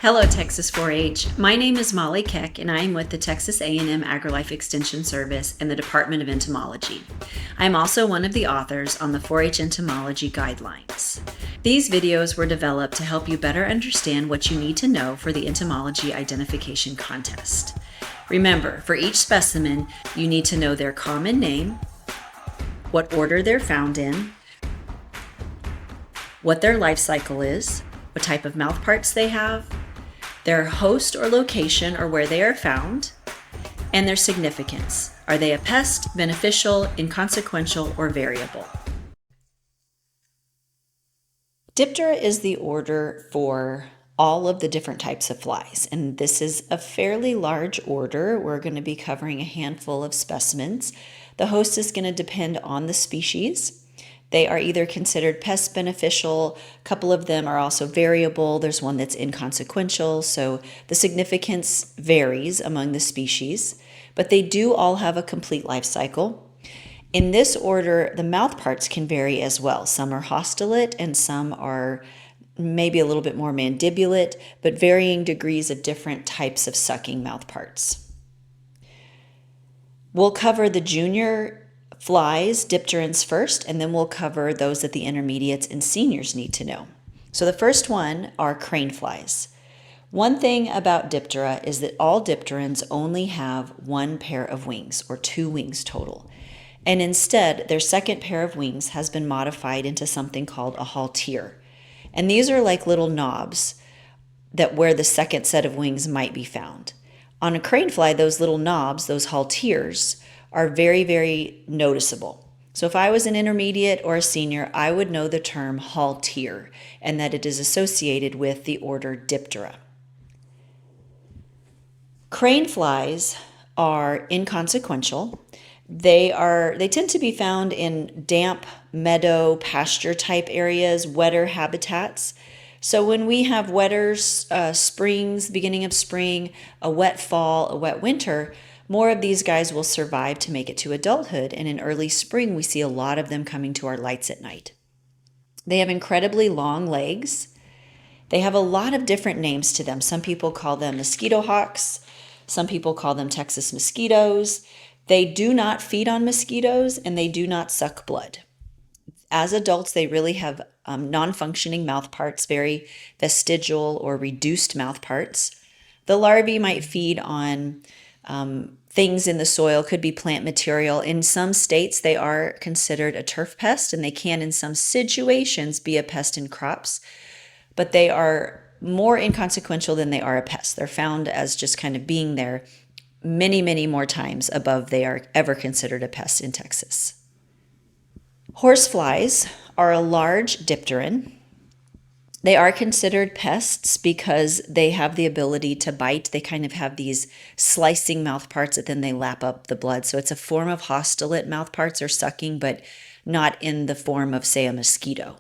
Hello, Texas 4-H. My name is Molly Keck, and I am with the Texas A&M AgriLife Extension Service and the Department of Entomology. I am also one of the authors on the 4-H Entomology Guidelines. These videos were developed to help you better understand what you need to know for the Entomology Identification Contest. Remember, for each specimen, you need to know their common name, what order they're found in, what their life cycle is, what type of mouthparts they have, their host or location or where they are found, and their significance. Are they a pest, beneficial, inconsequential, or variable? Diptera is the order for all of the different types of flies, and this is a fairly large order. We're going to be covering a handful of specimens. The host is going to depend on the species. They are either considered pest beneficial, a couple of them are also variable, there's one that's inconsequential, so the significance varies among the species, but they do all have a complete life cycle. In this order, the mouth parts can vary as well. Some are haustellate and some are maybe a little bit more mandibulate, but varying degrees of different types of sucking mouth parts. We'll cover the junior flies, dipterans first, and then we'll cover those that the intermediates and seniors need to know. So the first one are crane flies. One thing about Diptera is that all dipterans only have one pair of wings, or 2 wings total. And instead, their second pair of wings has been modified into something called a haltere. And these are like little knobs that where the second set of wings might be found. On a crane fly, those little knobs, those halteres, are very, very noticeable. So if I was an intermediate or a senior, I would know the term haltere and that it is associated with the order Diptera. Crane flies are inconsequential. They tend to be found in damp meadow pasture type areas, wetter habitats. So when we have wetter springs, beginning of spring, a wet fall, a wet winter, more of these guys will survive to make it to adulthood, and in early spring we see a lot of them coming to our lights at night. They have incredibly long legs. They have a lot of different names to them. Some people call them mosquito hawks. Some people call them Texas mosquitoes. They do not feed on mosquitoes and they do not suck blood. As adults, they really have non-functioning mouth parts, very vestigial or reduced mouth parts. The larvae might feed on things in the soil, could be plant material. In some states, they are considered a turf pest, and they can, in some situations, be a pest in crops, but they are more inconsequential than they are a pest. They're found as just kind of being there many, many more times above they are ever considered a pest in Texas. Horseflies are a large dipteran. They are considered pests because they have the ability to bite. They kind of have these slicing mouth parts that then they lap up the blood. So it's a form of haustellate mouth parts or sucking, but not in the form of, say, a mosquito.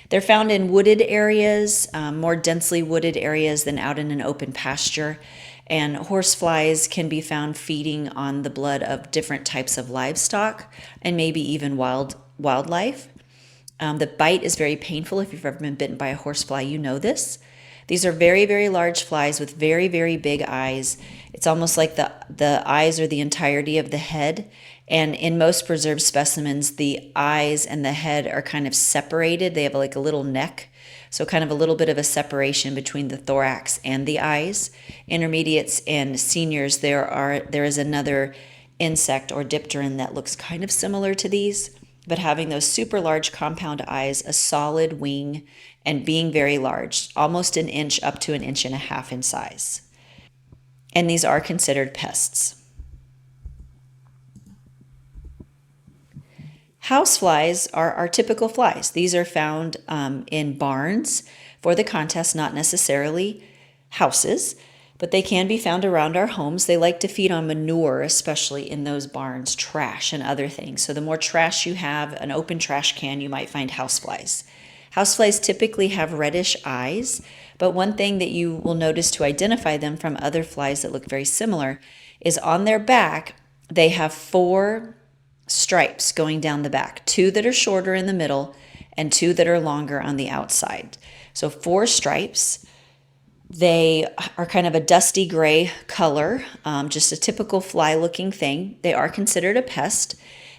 They're found in wooded areas, more densely wooded areas than out in an open pasture. And horseflies can be found feeding on the blood of different types of livestock and maybe even wildlife. The bite is very painful. If you've ever been bitten by a horsefly, you know this. These are very, very large flies with very, very big eyes. It's almost like the eyes are the entirety of the head. And in most preserved specimens, the eyes and the head are kind of separated. They have like a little neck, so kind of a little bit of a separation between the thorax and the eyes. Intermediates and seniors, there is another insect or dipteran that looks kind of similar to these, but having those super large compound eyes, a solid wing, and being very large, almost an inch up to an inch and a half in size. And these are considered pests. Houseflies are our typical flies. These are found in barns for the contest, not necessarily houses, but they can be found around our homes. They like to feed on manure, especially in those barns, trash and other things. So the more trash you have, an open trash can, you might find houseflies. Houseflies typically have reddish eyes, but one thing that you will notice to identify them from other flies that look very similar is on their back, they have 4 stripes going down the back, 2 that are shorter in the middle and 2 that are longer on the outside. So 4 stripes. They are kind of a dusty gray color, just a typical fly-looking thing. They are considered a pest.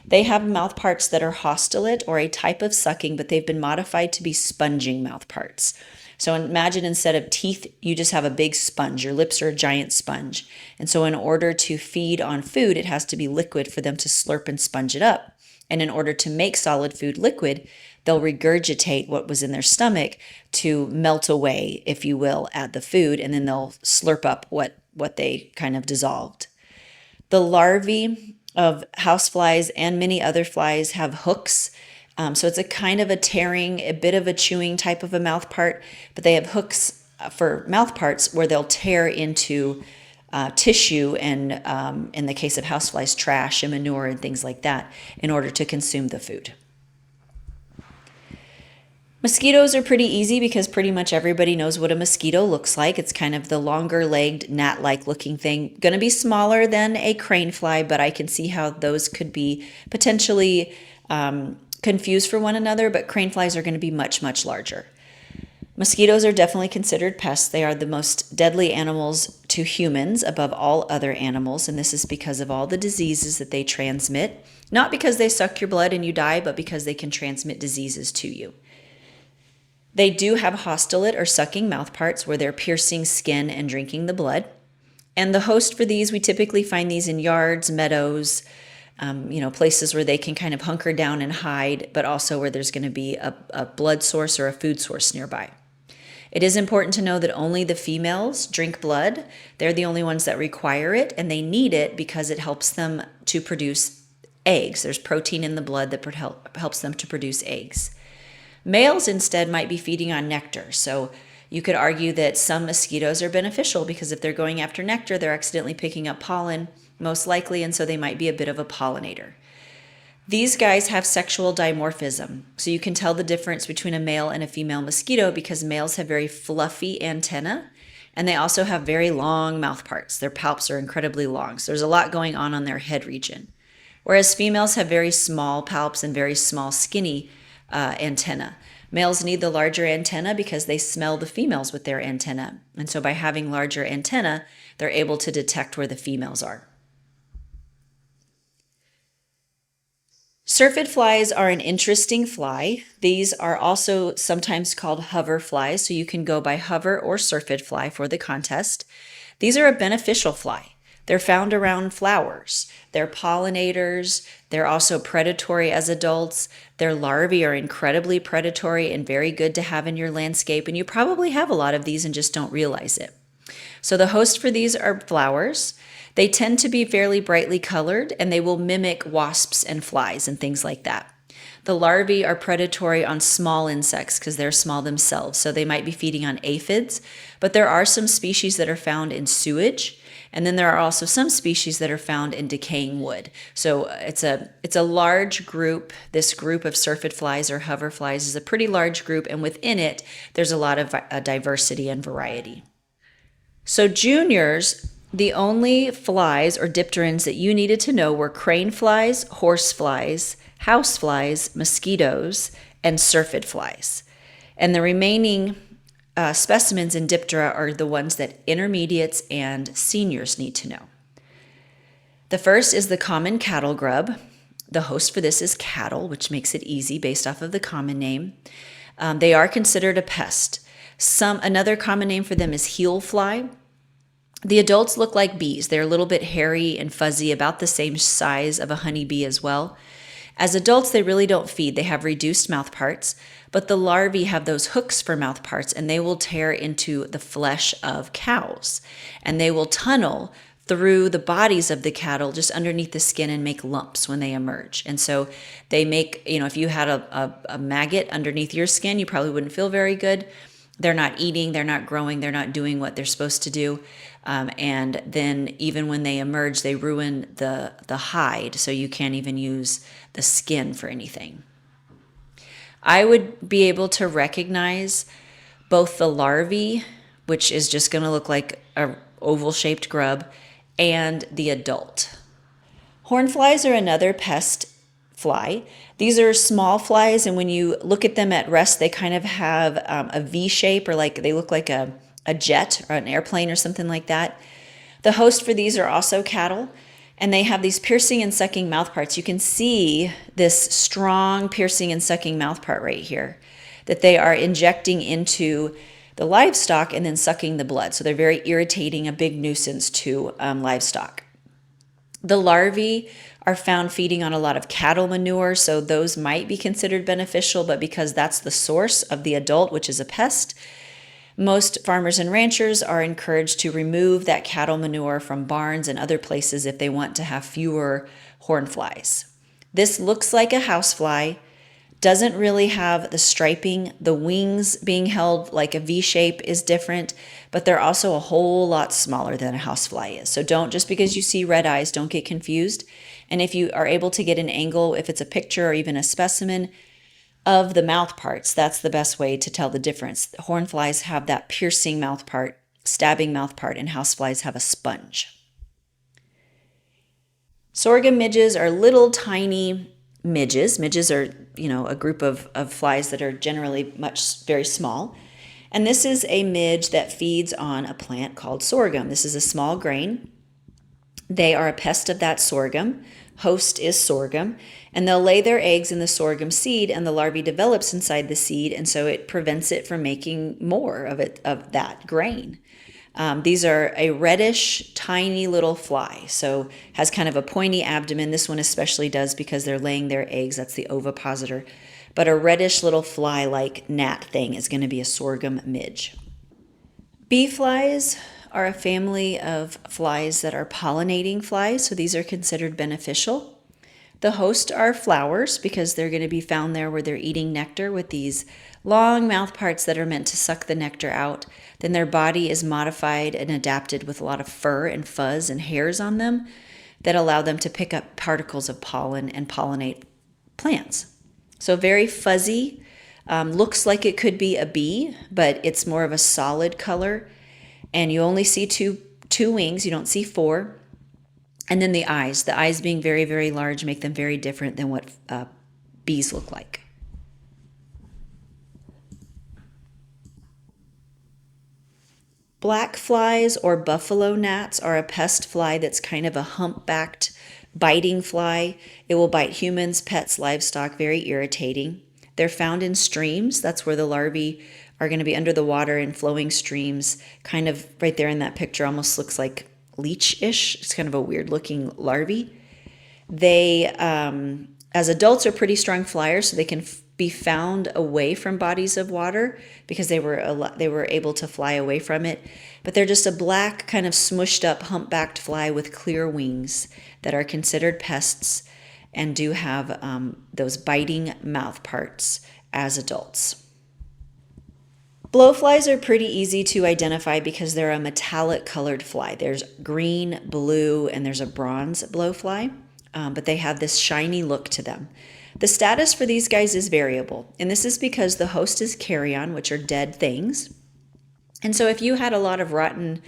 They have mouth parts that are haustellate, or a type of sucking, but they've been modified to be sponging mouth parts. So imagine instead of teeth, you just have a big sponge. Your lips are a giant sponge. And so in order to feed on food, it has to be liquid for them to slurp and sponge it up. And in order to make solid food liquid, they'll regurgitate what was in their stomach to melt away, if you will, at the food, and then they'll slurp up what they kind of dissolved. The larvae of houseflies and many other flies have hooks. So it's a kind of a tearing, a bit of a chewing type of a mouth part, but they have hooks for mouth parts where they'll tear into tissue and, in the case of houseflies, trash and manure and things like that in order to consume the food. Mosquitoes are pretty easy because pretty much everybody knows what a mosquito looks like. It's kind of the longer-legged, gnat-like looking thing. Going to be smaller than a crane fly, but I can see how those could be potentially confused for one another, but crane flies are going to be much, much larger. Mosquitoes are definitely considered pests. They are the most deadly animals to humans above all other animals, and this is because of all the diseases that they transmit. Not because they suck your blood and you die, but because they can transmit diseases to you. They do have haustellate or sucking mouth parts where they're piercing skin and drinking the blood. And the host for these, we typically find these in yards, meadows, places where they can kind of hunker down and hide, but also where there's going to be a blood source or a food source nearby. It is important to know that only the females drink blood. They're the only ones that require it, and they need it because it helps them to produce eggs. There's protein in the blood that helps them to produce eggs. Males instead might be feeding on nectar. So you could argue that some mosquitoes are beneficial because if they're going after nectar, they're accidentally picking up pollen, most likely, and so they might be a bit of a pollinator. These guys have sexual dimorphism, so you can tell the difference between a male and a female mosquito because males have very fluffy antennae, and they also have very long mouth parts. Their palps are incredibly long, so there's a lot going on their head region. Whereas females have very small palps and very small, skinny antenna. Males need the larger antenna because they smell the females with their antenna, and so by having larger antenna, they're able to detect where the females are. Syrphid flies are an interesting fly. These are also sometimes called hover flies, so you can go by hover or syrphid fly for the contest. These are a beneficial fly. They're found around flowers. They're pollinators. They're also predatory as adults. Their larvae are incredibly predatory and very good to have in your landscape, and you probably have a lot of these and just don't realize it. So the host for these are flowers. They tend to be fairly brightly colored, and they will mimic wasps and flies and things like that. The larvae are predatory on small insects because they're small themselves, so they might be feeding on aphids, but there are some species that are found in sewage, and then there are also some species that are found in decaying wood. So it's a large group. This group of syrphid flies or hover flies is a pretty large group, and within it, there's a lot of diversity and variety. So juniors, the only flies or dipterans that you needed to know were crane flies, horse flies, house flies, mosquitoes, and syrphid flies. And the remaining specimens in Diptera are the ones that intermediates and seniors need to know. The first is the common cattle grub. The host for this is cattle, which makes it easy based off of the common name. They are considered a pest. Another common name for them is heel fly. The adults look like bees. They're a little bit hairy and fuzzy, about the same size of a honeybee as well. As adults, they really don't feed. They have reduced mouth parts, but the larvae have those hooks for mouth parts, and they will tear into the flesh of cows, and they will tunnel through the bodies of the cattle just underneath the skin and make lumps when they emerge. And so they make, if you had a maggot underneath your skin, you probably wouldn't feel very good. They're not eating, they're not growing, they're not doing what they're supposed to do. And then even when they emerge, they ruin the hide, so you can't even use the skin for anything. I would be able to recognize both the larvae, which is just going to look like an oval-shaped grub, and the adult. Hornflies are another pest fly. These are small flies, and when you look at them at rest, they kind of have a V shape, or they look like a a jet or an airplane or something like that. The host for these are also cattle, and they have these piercing and sucking mouth parts. You can see this strong piercing and sucking mouth part right here that they are injecting into the livestock and then sucking the blood. So they're very irritating, a big nuisance to livestock. The larvae are found feeding on a lot of cattle manure, so those might be considered beneficial, but because that's the source of the adult, which is a pest, most farmers and ranchers are encouraged to remove that cattle manure from barns and other places if they want to have fewer horn flies. This looks like a housefly, doesn't really have the striping. The wings being held like a V shape is different, but they're also a whole lot smaller than a housefly is. So don't, just because you see red eyes, don't get confused. And if you are able to get an angle, if it's a picture or even a specimen of the mouth parts, that's the best way to tell the difference. Hornflies have that piercing mouth part, stabbing mouth part, and houseflies have a sponge. Sorghum midges are little tiny midges. Midges are, a group of flies that are generally very small. And this is a midge that feeds on a plant called sorghum. This is a small grain. They are a pest of that sorghum. Host is sorghum, and they'll lay their eggs in the sorghum seed, and the larvae develops inside the seed, and so it prevents it from making more of that grain. These are a reddish, tiny little fly, so has kind of a pointy abdomen. This one especially does because they're laying their eggs. That's the ovipositor. But a reddish little fly-like gnat thing is going to be a sorghum midge. Bee flies are a family of flies that are pollinating flies, so these are considered beneficial. The host are flowers because they're going to be found there where they're eating nectar with these long mouth parts that are meant to suck the nectar out. Then their body is modified and adapted with a lot of fur and fuzz and hairs on them that allow them to pick up particles of pollen and pollinate plants. So very fuzzy, looks like it could be a bee, but it's more of a solid color. And you only see two wings, you don't see four. And then the eyes being very, very large make them very different than what bees look like. Black flies or buffalo gnats are a pest fly that's kind of a humpbacked biting fly. It will bite humans, pets, livestock, very irritating. They're found in streams. That's where the larvae are going to be under the water in flowing streams. Kind of right there in that picture, almost looks like leech-ish. It's kind of a weird-looking larvae. They, as adults, are pretty strong flyers, so they can be found away from bodies of water because they were able to fly away from it. But they're just a black, kind of smushed up, humpbacked fly with clear wings that are considered pests and do have those biting mouth parts as adults. Blowflies are pretty easy to identify because they're a metallic colored fly. There's green, blue, and there's a bronze blowfly, but they have this shiny look to them. The status for these guys is variable, and this is because the host is carrion, which are dead things. And so if you had a lot of rotten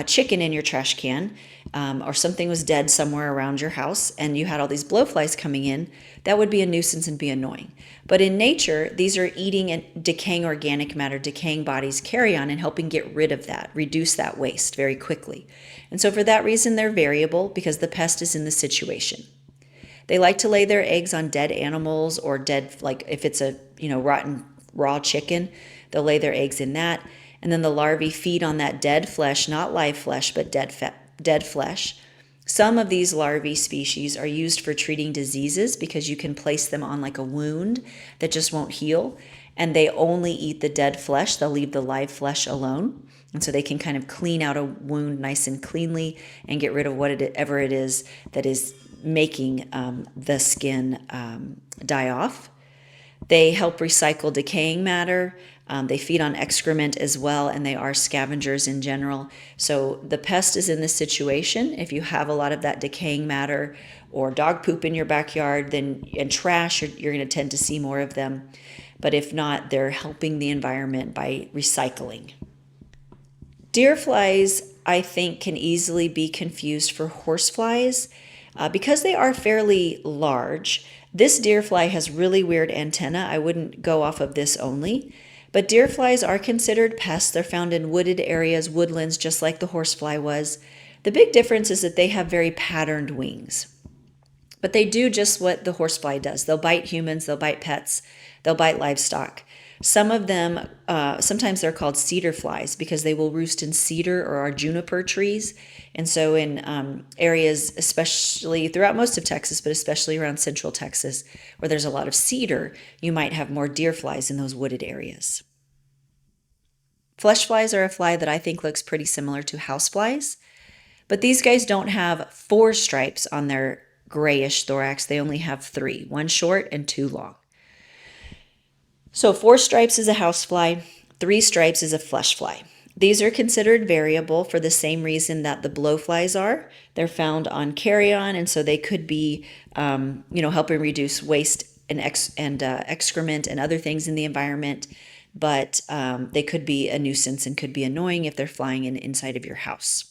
chicken in your trash can, or something was dead somewhere around your house, and you had all these blowflies coming in, that would be a nuisance and be annoying. But in nature, these are eating and decaying organic matter, decaying bodies, carrion, and helping get rid of that, reduce that waste very quickly. And so for that reason, they're variable because the pest is in the situation. They like to lay their eggs on dead animals or dead, like if it's a rotten raw chicken, they'll lay their eggs in that. And then the larvae feed on that dead flesh, not live flesh, but dead flesh. Some of these larvae species are used for treating diseases because you can place them on like a wound that just won't heal. And they only eat the dead flesh. They'll leave the live flesh alone. And so they can kind of clean out a wound nice and cleanly and get rid of whatever it is that is making the skin die off. They help recycle decaying matter. They feed on excrement as well, and they are scavengers in general. So the pest is in this situation. If you have a lot of that decaying matter or dog poop in your backyard, and trash, you're going to tend to see more of them. But if not, they're helping the environment by recycling. Deer flies, I think, can easily be confused for horseflies because they are fairly large. This deer fly has really weird antennae. I wouldn't go off of this only. But deer flies are considered pests. They're found in wooded areas, woodlands, just like the horsefly was. The big difference is that they have very patterned wings. But they do just what the horsefly does. They'll bite humans, they'll bite pets, they'll bite livestock. Some of them, sometimes they're called cedar flies because they will roost in cedar or our juniper trees. And so in areas, especially throughout most of Texas, but especially around central Texas, where there's a lot of cedar, you might have more deer flies in those wooded areas. Flesh flies are a fly that I think looks pretty similar to house flies, but these guys don't have 4 stripes on their grayish thorax. They only have 3, 1 short and 2 long. So 4 stripes is a housefly, 3 stripes is a flesh fly. These are considered variable for the same reason that the blowflies are. They're found on carrion, and so they could be, helping reduce waste and excrement and other things in the environment. But they could be a nuisance and could be annoying if they're flying inside of your house.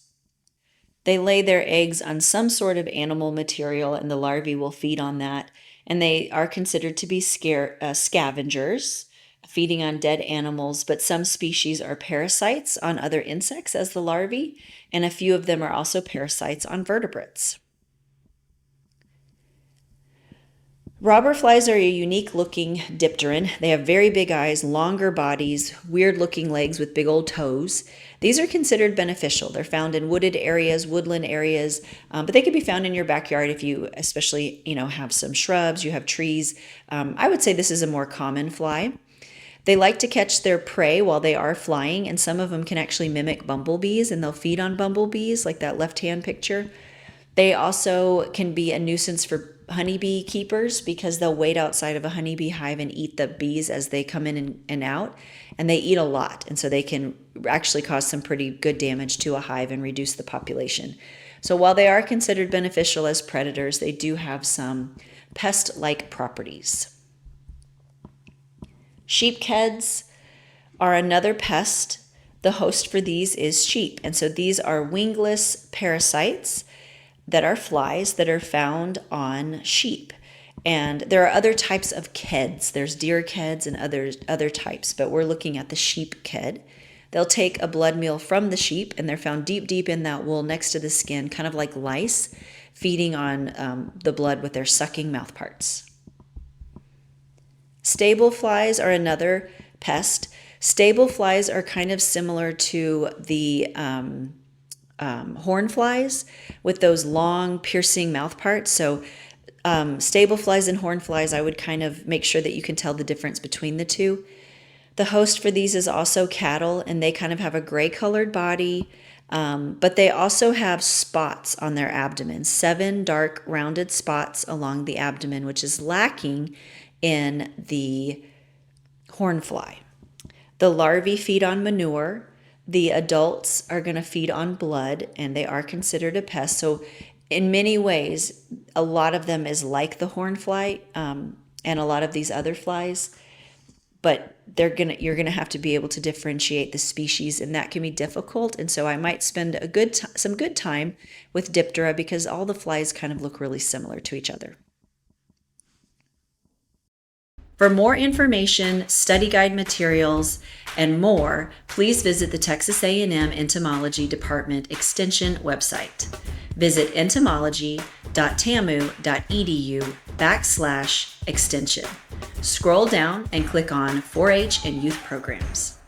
They lay their eggs on some sort of animal material, and the larvae will feed on that. And they are considered to be scavengers, feeding on dead animals, but some species are parasites on other insects as the larvae, and a few of them are also parasites on vertebrates. Robber flies are a unique looking dipteran. They have very big eyes, longer bodies, weird looking legs with big old toes. These are considered beneficial. They're found in wooded areas, woodland areas, but they can be found in your backyard if you especially, have some shrubs, you have trees. I would say this is a more common fly. They like to catch their prey while they are flying, and some of them can actually mimic bumblebees, and they'll feed on bumblebees, like that left-hand picture. They also can be a nuisance for honeybee keepers because they'll wait outside of a honeybee hive and eat the bees as they come in and out, and they eat a lot, and so they can actually cause some pretty good damage to a hive and reduce the population. So while they are considered beneficial as predators, they do have some pest-like properties. Sheepheads are another pest. The host for these is sheep, and so these are wingless parasites that are flies that are found on sheep. And there are other types of keds. There's deer keds and other types, but we're looking at the sheep ked. They'll take a blood meal from the sheep, and they're found deep in that wool next to the skin, kind of like lice, feeding on the blood with their sucking mouth parts. Stable flies are another pest. Stable flies are kind of similar to the horn flies with those long piercing mouth parts. So stable flies and horn flies, I would kind of make sure that you can tell the difference between the two. The host for these is also cattle, and they kind of have a gray colored body, but they also have spots on their abdomen, 7 dark rounded spots along the abdomen, which is lacking in the horn fly. The larvae feed on manure. The adults are going to feed on blood, and they are considered a pest. So in many ways, a lot of them is like the hornfly and a lot of these other flies, but you're gonna have to be able to differentiate the species, and that can be difficult. And so I might spend some good time with Diptera because all the flies kind of look really similar to each other. For more information, study guide materials, and more, please visit the Texas A&M Entomology Department Extension website. Visit entomology.tamu.edu/extension. Scroll down and click on 4-H and Youth Programs.